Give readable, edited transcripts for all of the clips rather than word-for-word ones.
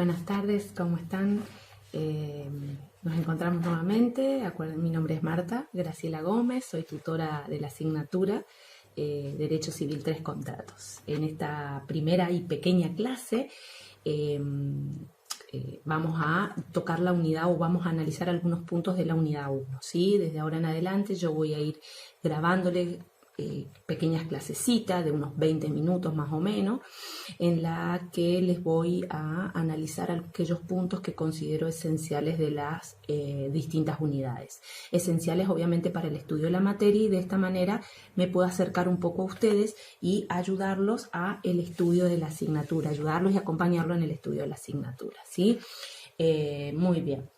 Buenas tardes, ¿cómo están? Nos encontramos nuevamente. Mi nombre es Marta Graciela Gómez, soy tutora de la asignatura Derecho Civil 3 Contratos. En esta primera y pequeña clase vamos a tocar la unidad o vamos a analizar algunos puntos de la unidad 1, ¿sí? Desde ahora en adelante yo voy a ir grabándole pequeñas clasecitas de unos 20 minutos más o menos, en la que les voy a analizar aquellos puntos que considero esenciales de las distintas unidades. Esenciales obviamente para el estudio de la materia, y de esta manera me puedo acercar un poco a ustedes y ayudarlos a el estudio de la asignatura, ayudarlos y acompañarlos en el estudio de la asignatura, ¿sí? Muy bien.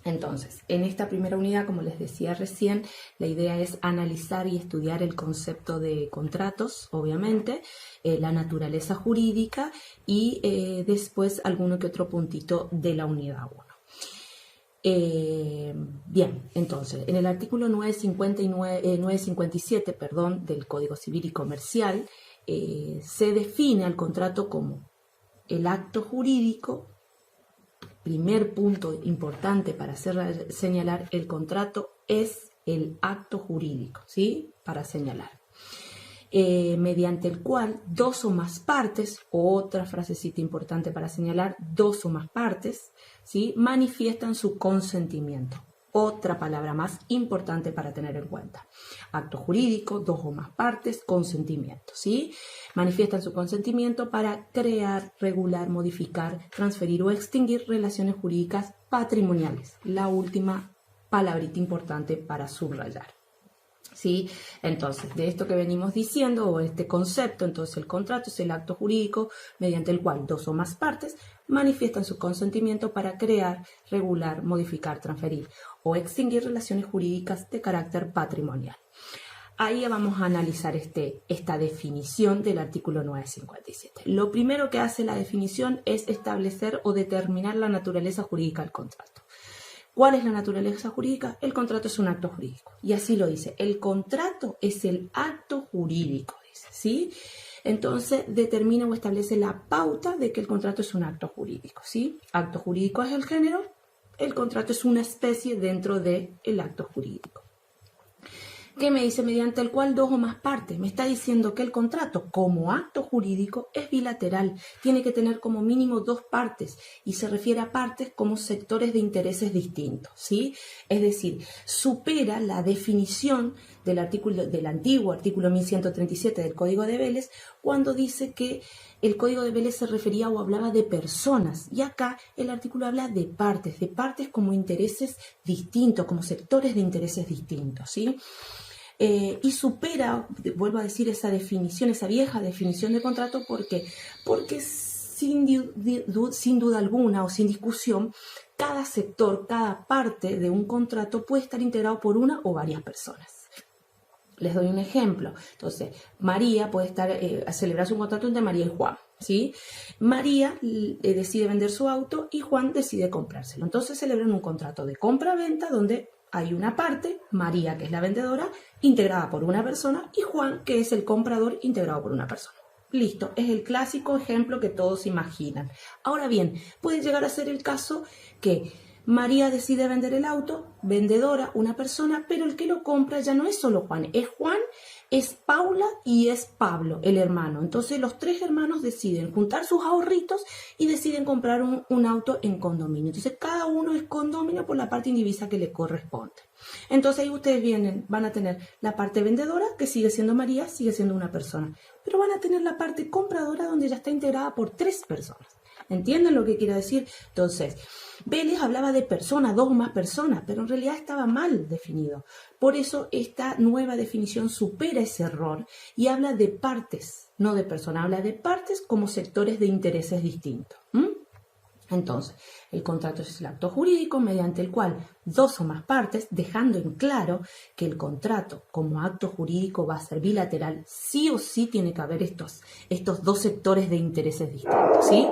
Entonces, en esta primera unidad, como les decía recién, la idea es analizar y estudiar el concepto de contratos, obviamente, la naturaleza jurídica y después alguno que otro puntito de la unidad 1. Bien, entonces, en el artículo 957 del Código Civil y Comercial se define al contrato como el acto jurídico. Primer punto importante para señalar el contrato es el acto jurídico, ¿sí? Para señalar. Mediante el cual dos o más partes, otra frasecita importante para señalar, dos o más partes, ¿sí? Manifiestan su consentimiento. Otra palabra más importante para tener en cuenta. Acto jurídico, dos o más partes, consentimiento, ¿sí? Manifiestan su consentimiento para crear, regular, modificar, transferir o extinguir relaciones jurídicas patrimoniales. La última palabrita importante para subrayar, ¿sí? Entonces, de esto que venimos diciendo, o este concepto, entonces el contrato es el acto jurídico mediante el cual dos o más partes manifiestan su consentimiento para crear, regular, modificar, transferir o extinguir relaciones jurídicas de carácter patrimonial. Ahí vamos a analizar esta definición del artículo 957. Lo primero que hace la definición es establecer o determinar la naturaleza jurídica del contrato. ¿Cuál es la naturaleza jurídica? El contrato es un acto jurídico. Y así lo dice. El contrato es el acto jurídico, dice, ¿sí? Entonces determina o establece la pauta de que el contrato es un acto jurídico, ¿sí? Acto jurídico es el género. El contrato es una especie dentro del acto jurídico. ¿Qué me dice? Mediante el cual dos o más partes. Me está diciendo que el contrato como acto jurídico es bilateral. Tiene que tener como mínimo dos partes y se refiere a partes como sectores de intereses distintos, ¿sí? Es decir, supera la definición del antiguo artículo 1137 del Código de Vélez, cuando dice que el Código de Vélez se refería o hablaba de personas, y acá el artículo habla de partes como intereses distintos, como sectores de intereses distintos, ¿sí? Y supera, vuelvo a decir, esa definición, esa vieja definición de contrato, porque sin duda alguna o sin discusión, cada sector, cada parte de un contrato puede estar integrado por una o varias personas. Les doy un ejemplo. Entonces, María puede celebrarse un contrato entre María y Juan, ¿sí? María decide vender su auto y Juan decide comprárselo. Entonces celebran un contrato de compra-venta donde hay una parte, María, que es la vendedora, integrada por una persona, y Juan, que es el comprador, integrado por una persona. Listo, es el clásico ejemplo que todos imaginan. Ahora bien, puede llegar a ser el caso que María decide vender el auto, vendedora, una persona, pero el que lo compra ya no es solo Juan, es Paula y es Pablo, el hermano. Entonces los tres hermanos deciden juntar sus ahorritos y deciden comprar un auto en condominio. Entonces cada uno es condominio por la parte indivisa que le corresponde. Entonces ahí ustedes van a tener la parte vendedora, que sigue siendo María, sigue siendo una persona, pero van a tener la parte compradora donde ya está integrada por tres personas. ¿Entienden lo que quiero decir? Entonces, Vélez hablaba de personas, dos o más personas, pero en realidad estaba mal definido. Por eso esta nueva definición supera ese error y habla de partes, no de personas, habla de partes como sectores de intereses distintos. Entonces, el contrato es el acto jurídico mediante el cual dos o más partes, dejando en claro que el contrato como acto jurídico va a ser bilateral, sí o sí tiene que haber estos dos sectores de intereses distintos, ¿sí?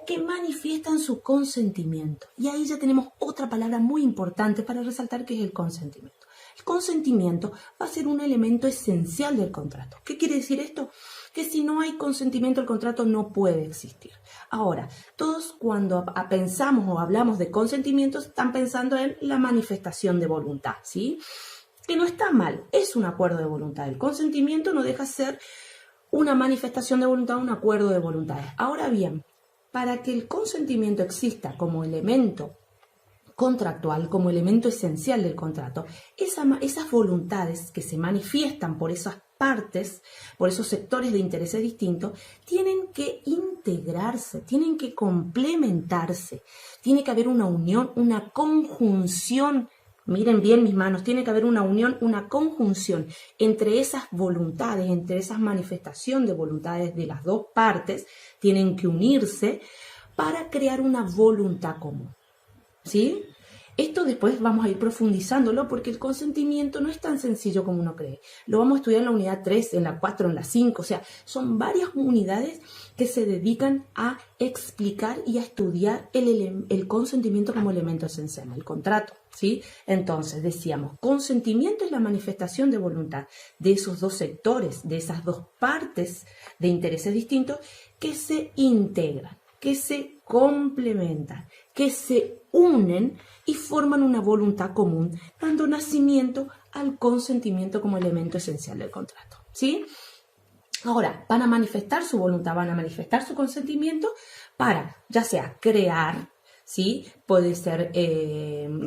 que manifiestan su consentimiento. Y ahí ya tenemos otra palabra muy importante para resaltar, que es el consentimiento. El consentimiento va a ser un elemento esencial del contrato. ¿Qué quiere decir esto? Que si no hay consentimiento, el contrato no puede existir. Ahora, todos cuando pensamos o hablamos de consentimiento, están pensando en la manifestación de voluntad, ¿sí? Que no está mal, es un acuerdo de voluntad. El consentimiento no deja de ser una manifestación de voluntad, un acuerdo de voluntades. Ahora bien, para que el consentimiento exista como elemento contractual, como elemento esencial del contrato, esas voluntades que se manifiestan por esas partes, por esos sectores de intereses distintos, tienen que integrarse, tienen que complementarse, tiene que haber una unión, una conjunción. Miren bien mis manos, tiene que haber una unión, una conjunción entre esas voluntades, entre esas manifestaciones de voluntades de las dos partes, tienen que unirse para crear una voluntad común, ¿sí? Esto después vamos a ir profundizándolo porque el consentimiento no es tan sencillo como uno cree. Lo vamos a estudiar en la unidad 3, en la 4, en la 5, o sea, son varias unidades que se dedican a explicar y a estudiar el consentimiento como elemento esencial, el contrato, ¿sí? Entonces, decíamos, consentimiento es la manifestación de voluntad de esos dos sectores, de esas dos partes de intereses distintos que se integran, que se complementan, que se unen y forman una voluntad común, dando nacimiento al consentimiento como elemento esencial del contrato, ¿sí? Ahora, van a manifestar su voluntad, van a manifestar su consentimiento para, ya sea crear, ¿sí? Puede ser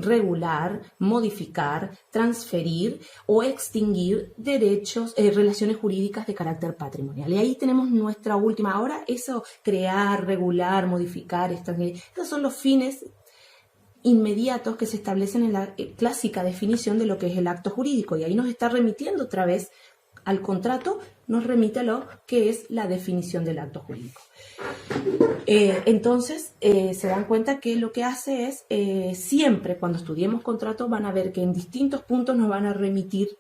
regular, modificar, transferir o extinguir derechos, relaciones jurídicas de carácter patrimonial. Y ahí tenemos nuestra última. Ahora, eso, crear, regular, modificar, extinguir, esos son los fines inmediatos que se establecen en la clásica definición de lo que es el acto jurídico. Y ahí nos está remitiendo otra vez al contrato, nos remite a lo que es la definición del acto jurídico. Entonces, se dan cuenta que lo que hace es, siempre cuando estudiemos contrato van a ver que en distintos puntos nos van a remitir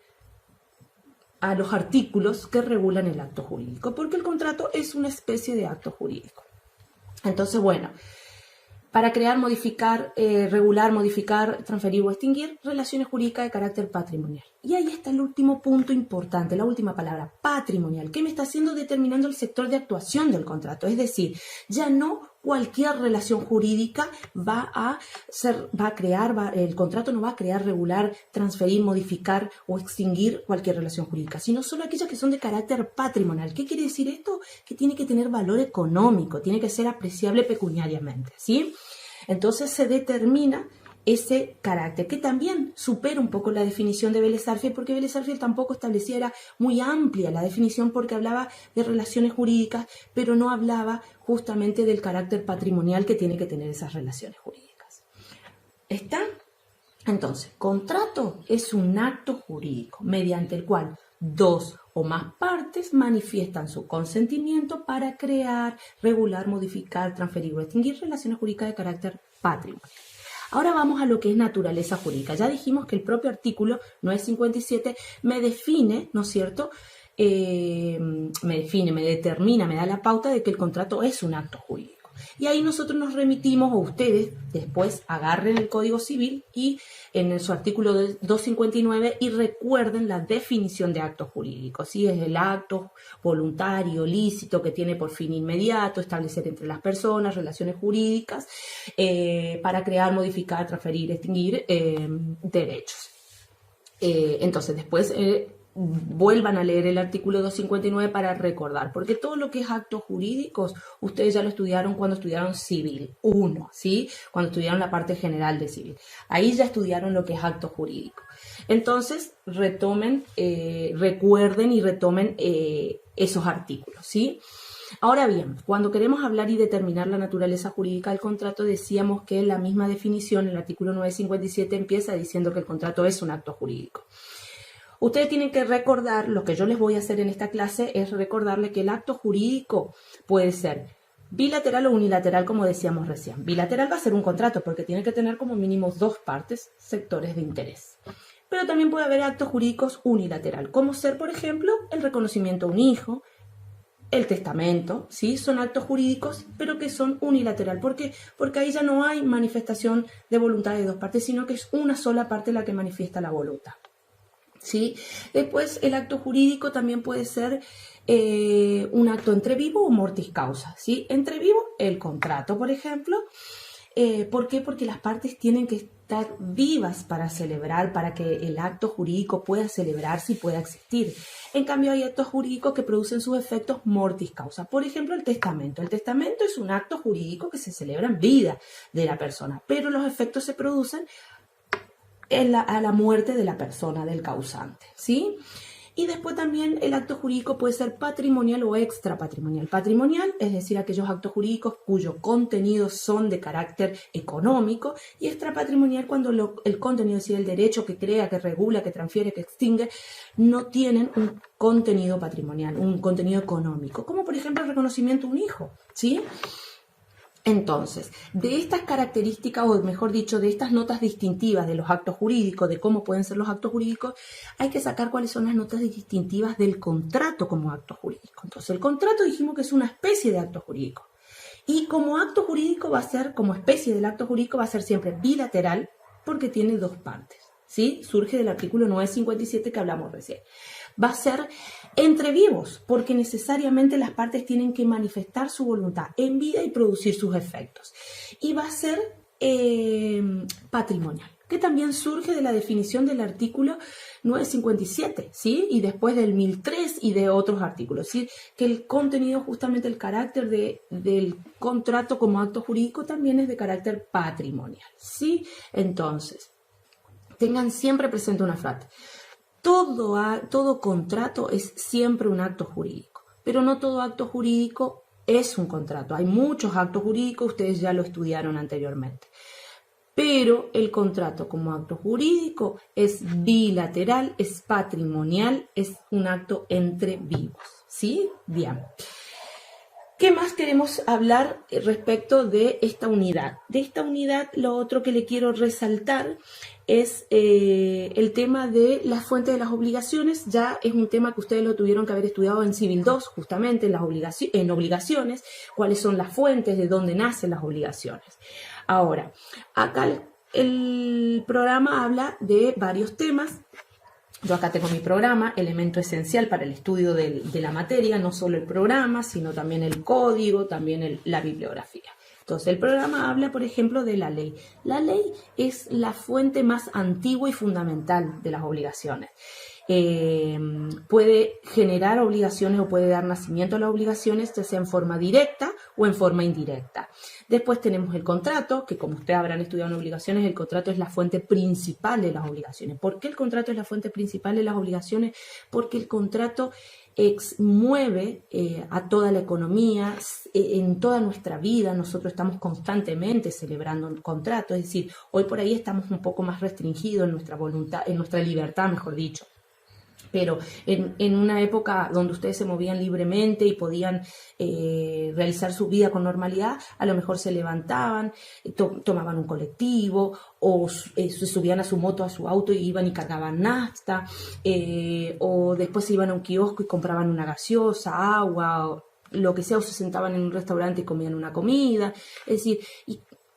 a los artículos que regulan el acto jurídico, porque el contrato es una especie de acto jurídico. Entonces, bueno, para crear, modificar, regular, modificar, transferir o extinguir relaciones jurídicas de carácter patrimonial. Y ahí está el último punto importante, la última palabra, patrimonial, que me está haciendo determinando el sector de actuación del contrato. Es decir, ya no cualquier relación jurídica el contrato no va a crear, regular, transferir, modificar o extinguir cualquier relación jurídica, sino solo aquellas que son de carácter patrimonial. ¿Qué quiere decir esto? Que tiene que tener valor económico, tiene que ser apreciable pecuniariamente, ¿sí? Entonces se determina ese carácter, que también supera un poco la definición de Vélez Sarsfield, porque Vélez Sarsfield tampoco establecía, era muy amplia la definición porque hablaba de relaciones jurídicas, pero no hablaba justamente del carácter patrimonial que tiene que tener esas relaciones jurídicas. ¿Está? Entonces, contrato es un acto jurídico mediante el cual dos o más partes manifiestan su consentimiento para crear, regular, modificar, transferir o extinguir relaciones jurídicas de carácter patrimonial. Ahora vamos a lo que es naturaleza jurídica. Ya dijimos que el propio artículo 957 me define, ¿no es cierto? Me determina, me da la pauta de que el contrato es un acto jurídico. Y ahí nosotros nos remitimos, o ustedes después agarren el Código Civil y en su artículo 259 y recuerden la definición de acto jurídico. ¿Sí? Es el acto voluntario, lícito, que tiene por fin inmediato establecer entre las personas relaciones jurídicas para crear, modificar, transferir, extinguir derechos. Entonces después vuelvan a leer el artículo 259 para recordar, porque todo lo que es actos jurídicos, ustedes ya lo estudiaron cuando estudiaron Civil 1, ¿sí? Cuando estudiaron la parte general de Civil. Ahí ya estudiaron lo que es acto jurídico. Entonces, recuerden y retomen esos artículos, ¿sí? Ahora bien, cuando queremos hablar y determinar la naturaleza jurídica del contrato, decíamos que la misma definición, el artículo 957, empieza diciendo que el contrato es un acto jurídico. Ustedes tienen que recordar, lo que yo les voy a hacer en esta clase es recordarles que el acto jurídico puede ser bilateral o unilateral, como decíamos recién. Bilateral va a ser un contrato porque tiene que tener como mínimo dos partes, sectores de interés. Pero también puede haber actos jurídicos unilateral, como ser, por ejemplo, el reconocimiento a un hijo, el testamento, ¿sí? Son actos jurídicos, pero que son unilateral. ¿Por qué? Porque ahí ya no hay manifestación de voluntad de dos partes, sino que es una sola parte la que manifiesta la voluntad, ¿sí? Después, el acto jurídico también puede ser un acto entre vivo o mortis causa, ¿sí? Entre vivo, el contrato, por ejemplo. ¿Por qué? Porque las partes tienen que estar vivas para celebrar, para que el acto jurídico pueda celebrarse y pueda existir. En cambio, hay actos jurídicos que producen sus efectos mortis causa. Por ejemplo, el testamento. El testamento es un acto jurídico que se celebra en vida de la persona, pero los efectos se producen a la muerte de la persona, del causante, ¿sí? Y después también el acto jurídico puede ser patrimonial o extrapatrimonial. Patrimonial, es decir, aquellos actos jurídicos cuyo contenido son de carácter económico, y extrapatrimonial cuando el contenido, es decir, el derecho que crea, que regula, que transfiere, que extingue, no tienen un contenido patrimonial, un contenido económico, como por ejemplo el reconocimiento de un hijo, ¿sí? Entonces, de estas características, o mejor dicho, de estas notas distintivas de los actos jurídicos, de cómo pueden ser los actos jurídicos, hay que sacar cuáles son las notas distintivas del contrato como acto jurídico. Entonces, el contrato dijimos que es una especie de acto jurídico. Y como acto jurídico va a ser, como especie del acto jurídico, va a ser siempre bilateral, porque tiene dos partes, ¿sí? Surge del artículo 957 que hablamos recién. Va a ser entre vivos, porque necesariamente las partes tienen que manifestar su voluntad en vida y producir sus efectos. Y va a ser patrimonial, que también surge de la definición del artículo 957, ¿sí? Y después del 1003 y de otros artículos, ¿sí? Que el contenido, justamente el carácter del contrato como acto jurídico también es de carácter patrimonial, ¿sí? Entonces, tengan siempre presente una frase. Todo contrato es siempre un acto jurídico, pero no todo acto jurídico es un contrato. Hay muchos actos jurídicos, ustedes ya lo estudiaron anteriormente. Pero el contrato como acto jurídico es bilateral, es patrimonial, es un acto entre vivos, ¿sí? Bien. ¿Qué más queremos hablar respecto de esta unidad? De esta unidad, lo otro que le quiero resaltar es el tema de las fuentes de las obligaciones. Ya es un tema que ustedes lo tuvieron que haber estudiado en Civil 2, justamente en obligaciones, cuáles son las fuentes, de dónde nacen las obligaciones. Ahora, acá el programa habla de varios temas. Yo acá tengo mi programa, elemento esencial para el estudio de la materia, no solo el programa, sino también el código, también la bibliografía. Entonces, el programa habla, por ejemplo, de la ley. La ley es la fuente más antigua y fundamental de las obligaciones. Puede generar obligaciones o puede dar nacimiento a las obligaciones, ya sea en forma directa o en forma indirecta. Después tenemos el contrato, que como ustedes habrán estudiado en obligaciones, el contrato es la fuente principal de las obligaciones. ¿Por qué el contrato es la fuente principal de las obligaciones? Porque el contrato mueve a toda la economía, en toda nuestra vida. Nosotros estamos constantemente celebrando un contrato, es decir, hoy por ahí estamos un poco más restringidos en nuestra voluntad, en nuestra libertad, mejor dicho. Pero en una época donde ustedes se movían libremente y podían realizar su vida con normalidad, a lo mejor se levantaban, tomaban un colectivo o se subían a su moto, a su auto y iban y cargaban nafta, o después se iban a un kiosco y compraban una gaseosa, agua, o lo que sea, o se sentaban en un restaurante y comían una comida. Es decir,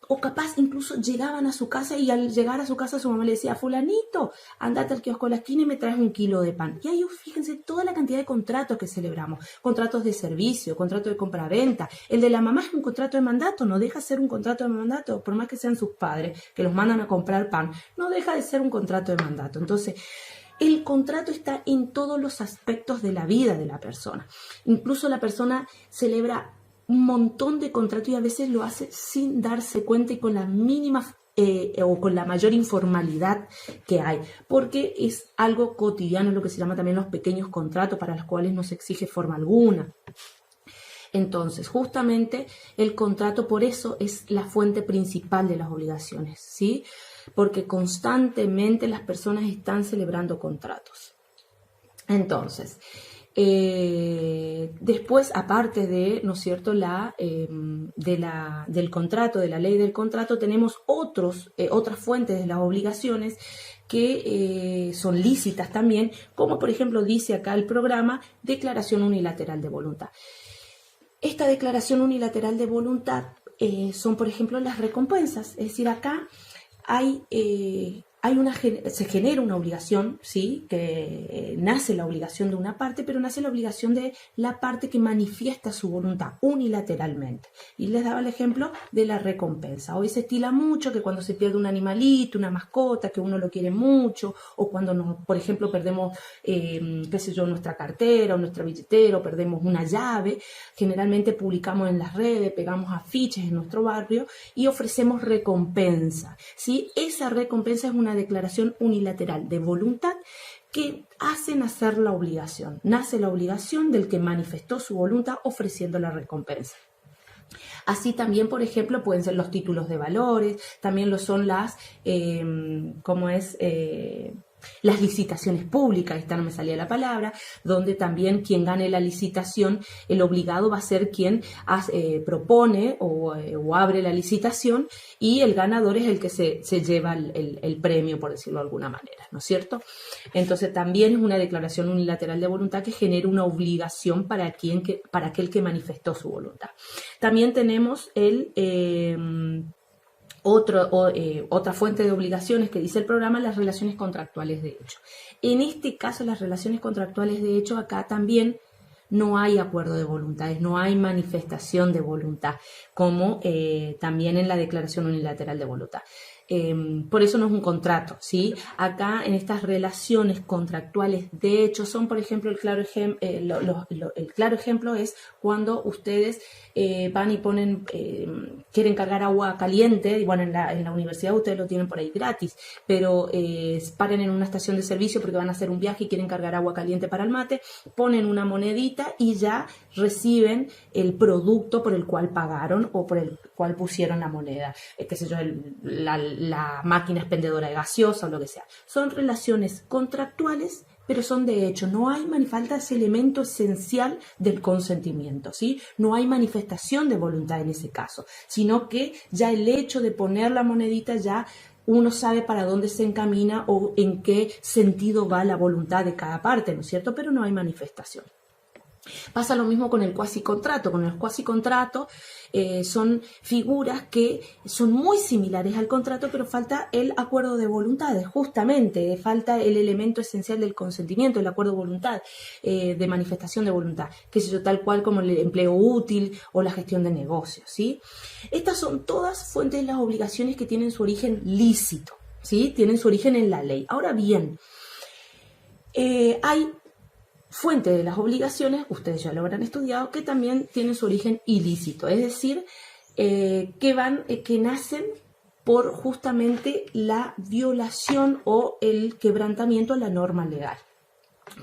o capaz incluso llegaban a su casa y al llegar a su casa su mamá le decía: fulanito, andate al kiosco de la esquina y me traes 1 kilo de pan. Y ahí fíjense toda la cantidad de contratos que celebramos. Contratos de servicio, contrato de compraventa. El de la mamá es un contrato de mandato, no deja de ser un contrato de mandato, por más que sean sus padres que los mandan a comprar pan, no deja de ser un contrato de mandato. Entonces, el contrato está en todos los aspectos de la vida de la persona. Incluso la persona celebra un montón de contratos y a veces lo hace sin darse cuenta y con la mínima o con la mayor informalidad que hay, porque es algo cotidiano, lo que se llama también los pequeños contratos, para los cuales no se exige forma alguna. Entonces, justamente el contrato por eso es la fuente principal de las obligaciones, ¿sí? Porque constantemente las personas están celebrando contratos. Entonces, después, aparte de, ¿no es cierto?, del contrato, de la ley del contrato, tenemos otras fuentes de las obligaciones que son lícitas también, como por ejemplo dice acá el programa, declaración unilateral de voluntad. Esta declaración unilateral de voluntad son, por ejemplo, las recompensas. Es decir, acá se genera una obligación, ¿sí? Que nace la obligación de una parte, pero nace la obligación de la parte que manifiesta su voluntad unilateralmente. Y les daba el ejemplo de la recompensa. Hoy se estila mucho que cuando se pierde un animalito, una mascota, que uno lo quiere mucho, o cuando, por ejemplo, perdemos, qué sé yo, nuestra cartera o nuestra billetera, o perdemos una llave, generalmente publicamos en las redes, pegamos afiches en nuestro barrio y ofrecemos recompensa, ¿sí? Esa recompensa es una declaración unilateral de voluntad que hace nacer la obligación. Nace la obligación del que manifestó su voluntad ofreciendo la recompensa. Así también, por ejemplo, pueden ser los títulos de valores, también lo son las, las licitaciones públicas, esta no me salía la palabra, donde también quien gane la licitación, el obligado va a ser quien propone o abre la licitación, y el ganador es el que se lleva el premio, por decirlo de alguna manera, ¿no es cierto? Entonces también es una declaración unilateral de voluntad que genera una obligación para aquel que manifestó su voluntad. También tenemos otra fuente de obligaciones que dice el programa, las relaciones contractuales de hecho. En este caso, las relaciones contractuales de hecho, acá también no hay acuerdo de voluntades, no hay manifestación de voluntad, como también en la declaración unilateral de voluntad. Por eso no es un contrato, ¿sí? Acá en estas relaciones contractuales de hecho son, por ejemplo, el claro ejemplo es cuando ustedes van y ponen, quieren cargar agua caliente, y bueno, en la universidad ustedes lo tienen por ahí gratis, pero paren en una estación de servicio porque van a hacer un viaje y quieren cargar agua caliente para el mate, ponen una monedita y ya reciben el producto por el cual pagaron o por el cual pusieron la moneda, qué sé yo, la máquina expendedora de gaseosa o lo que sea. Son relaciones contractuales, pero son de hecho. No hay falta ese elemento esencial del consentimiento, ¿sí? No hay manifestación de voluntad en ese caso, sino que ya el hecho de poner la monedita ya uno sabe para dónde se encamina o en qué sentido va la voluntad de cada parte, ¿no es cierto? Pero no hay manifestación. Pasa lo mismo con el cuasicontrato. Con el cuasicontrato son figuras que son muy similares al contrato, pero falta el acuerdo de voluntades, justamente, falta el elemento esencial del consentimiento, el acuerdo de voluntad, de manifestación de voluntad, que es tal cual como el empleo útil o la gestión de negocios, ¿sí? Estas son todas fuentes de las obligaciones que tienen su origen lícito, ¿sí? Tienen su origen en la ley. Ahora bien, hay fuente de las obligaciones, ustedes ya lo habrán estudiado, que también tienen su origen ilícito, es decir, que nacen por justamente la violación o el quebrantamiento a la norma legal,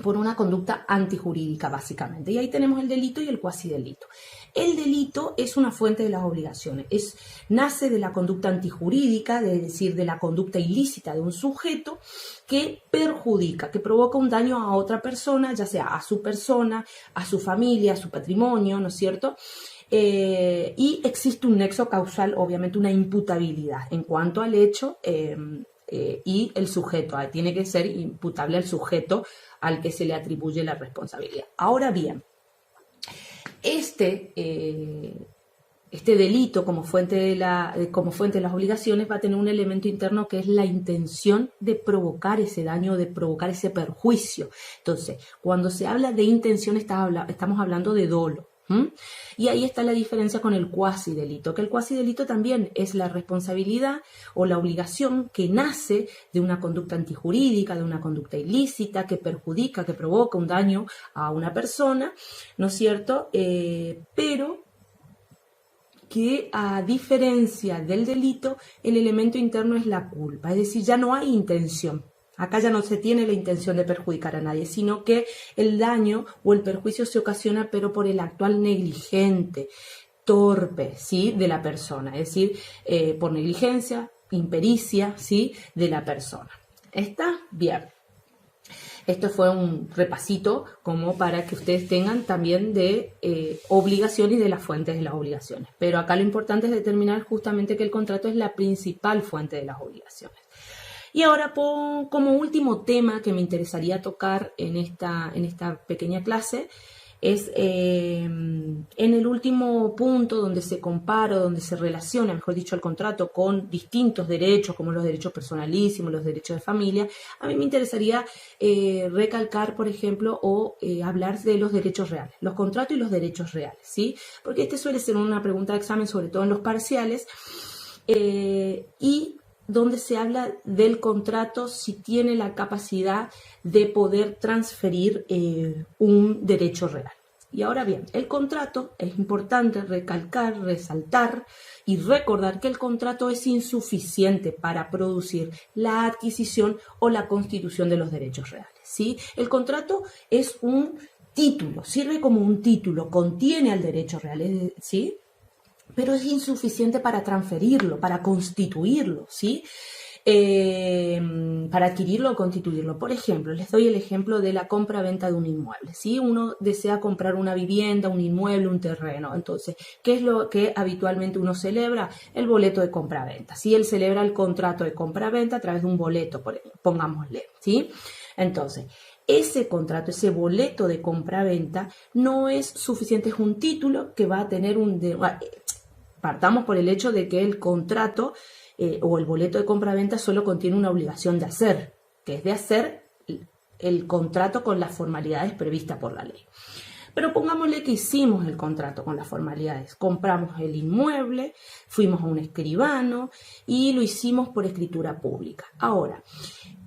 por una conducta antijurídica básicamente. Y ahí tenemos el delito y el cuasidelito. El delito es una fuente de las obligaciones, nace de la conducta antijurídica, es decir, de la conducta ilícita de un sujeto que perjudica, que provoca un daño a otra persona, ya sea a su persona, a su familia, a su patrimonio, ¿no es cierto? Y existe un nexo causal, obviamente una imputabilidad en cuanto al hecho y el sujeto, tiene que ser imputable al sujeto al que se le atribuye la responsabilidad. Ahora bien, este delito como fuente de las obligaciones va a tener un elemento interno que es la intención de provocar ese daño, de provocar ese perjuicio. Entonces, cuando se habla de intención estamos hablando de dolo. Y ahí está la diferencia con el cuasidelito, que el cuasidelito también es la responsabilidad o la obligación que nace de una conducta antijurídica, de una conducta ilícita, que perjudica, que provoca un daño a una persona, ¿no es cierto? Pero que a diferencia del delito, el elemento interno es la culpa, es decir, ya no hay intención. Acá ya no se tiene la intención de perjudicar a nadie, sino que el daño o el perjuicio se ocasiona, pero por el actual negligente, torpe, ¿sí?, de la persona, es decir, por negligencia, impericia, ¿sí?, de la persona. ¿Está? Bien. Esto fue un repasito como para que ustedes tengan también de obligación y de las fuentes de las obligaciones. Pero acá lo importante es determinar justamente que el contrato es la principal fuente de las obligaciones. Y ahora, como último tema que me interesaría tocar en esta pequeña clase, Es en el último punto donde se compara, donde se relaciona, mejor dicho, el contrato con distintos derechos, como los derechos personalísimos, los derechos de familia. A mí me interesaría recalcar, por ejemplo, o hablar de los derechos reales, los contratos y los derechos reales, ¿sí? Porque este suele ser una pregunta de examen, sobre todo en los parciales, y donde se habla del contrato si tiene la capacidad de poder transferir un derecho real. Y ahora bien, el contrato, es importante recalcar, resaltar y recordar que el contrato es insuficiente para producir la adquisición o la constitución de los derechos reales, ¿sí? El contrato es un título, sirve como un título, contiene al derecho real, ¿sí? Pero es insuficiente para transferirlo, para constituirlo, ¿sí? Para adquirirlo o constituirlo. Por ejemplo, les doy el ejemplo de la compra-venta de un inmueble, ¿sí? Uno desea comprar una vivienda, un inmueble, un terreno. Entonces, ¿qué es lo que habitualmente uno celebra? El boleto de compra-venta, ¿sí? Él celebra el contrato de compra-venta a través de un boleto, pongámosle, ¿sí? Entonces, ese contrato, ese boleto de compra-venta no es suficiente, es un título que va a tener partamos por el hecho de que el contrato o el boleto de compra-venta solo contiene una obligación de hacer, que es de hacer el contrato con las formalidades previstas por la ley. Pero pongámosle que hicimos el contrato con las formalidades, compramos el inmueble, fuimos a un escribano y lo hicimos por escritura pública. Ahora,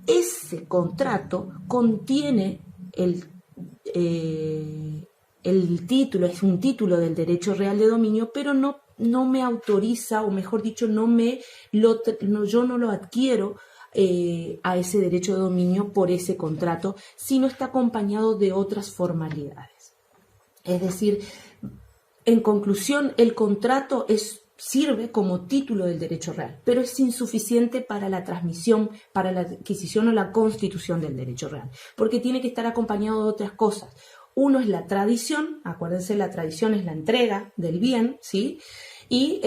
ese contrato contiene el título, es un título del derecho real de dominio, pero no me autoriza, o mejor dicho, yo no lo adquiero a ese derecho de dominio por ese contrato, sino está acompañado de otras formalidades. Es decir, en conclusión, el contrato sirve como título del derecho real, pero es insuficiente para la transmisión, para la adquisición o la constitución del derecho real, porque tiene que estar acompañado de otras cosas. Uno es la tradición, acuérdense, la tradición es la entrega del bien, ¿sí? Y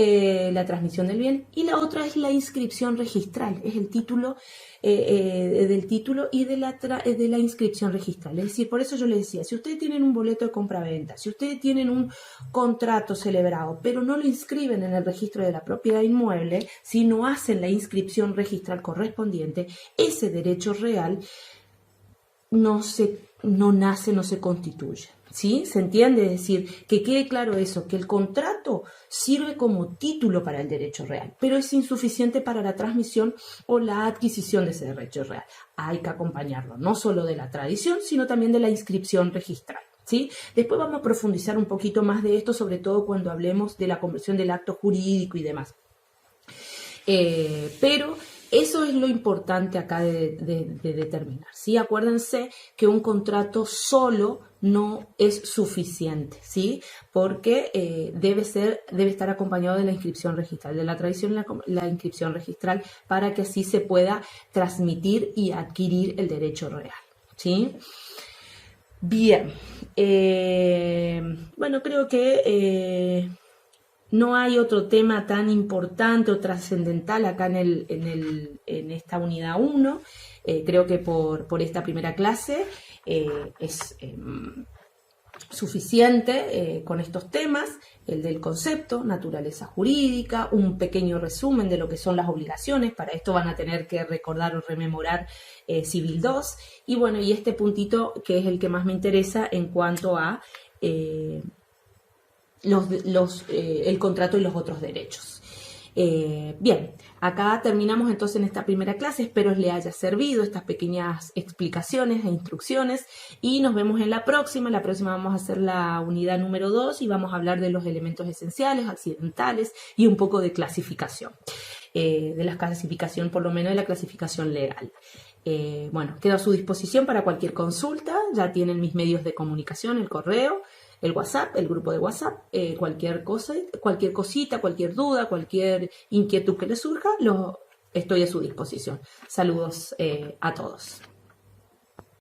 la transmisión del bien. Y la otra es la inscripción registral, es el título del título y de la inscripción registral. Es decir, por eso yo les decía, si ustedes tienen un boleto de compra-venta, si ustedes tienen un contrato celebrado, pero no lo inscriben en el registro de la propiedad inmueble, si no hacen la inscripción registral correspondiente, ese derecho real no nace, no se constituye, ¿sí? ¿Se entiende? Es decir, que quede claro eso, que el contrato sirve como título para el derecho real, pero es insuficiente para la transmisión o la adquisición de ese derecho real. Hay que acompañarlo, no solo de la tradición, sino también de la inscripción registral, ¿sí? Después vamos a profundizar un poquito más de esto, sobre todo cuando hablemos de la conversión del acto jurídico y demás. Pero eso es lo importante acá de determinar, ¿sí? Acuérdense que un contrato solo no es suficiente, ¿sí? Porque debe estar acompañado de la inscripción registral, de la tradición la inscripción registral, para que así se pueda transmitir y adquirir el derecho real, ¿sí? Bien, bueno, creo que no hay otro tema tan importante o trascendental acá en esta unidad 1. Creo que por esta primera clase es suficiente con estos temas, el del concepto, naturaleza jurídica, un pequeño resumen de lo que son las obligaciones. Para esto van a tener que recordar o rememorar Civil 2. Y bueno, y este puntito que es el que más me interesa en cuanto a el contrato y los otros derechos. Bien, acá terminamos entonces en esta primera clase. Espero les haya servido estas pequeñas explicaciones e instrucciones y nos vemos en la próxima. La próxima vamos a hacer la unidad número 2 y vamos a hablar de los elementos esenciales, accidentales y un poco de clasificación, de la clasificación, por lo menos de la clasificación legal. Bueno, quedo a su disposición para cualquier consulta. Ya tienen mis medios de comunicación, el correo, el WhatsApp, el grupo de WhatsApp, cualquier cosa, cualquier cosita, cualquier duda, cualquier inquietud que les surja, estoy a su disposición. Saludos a todos.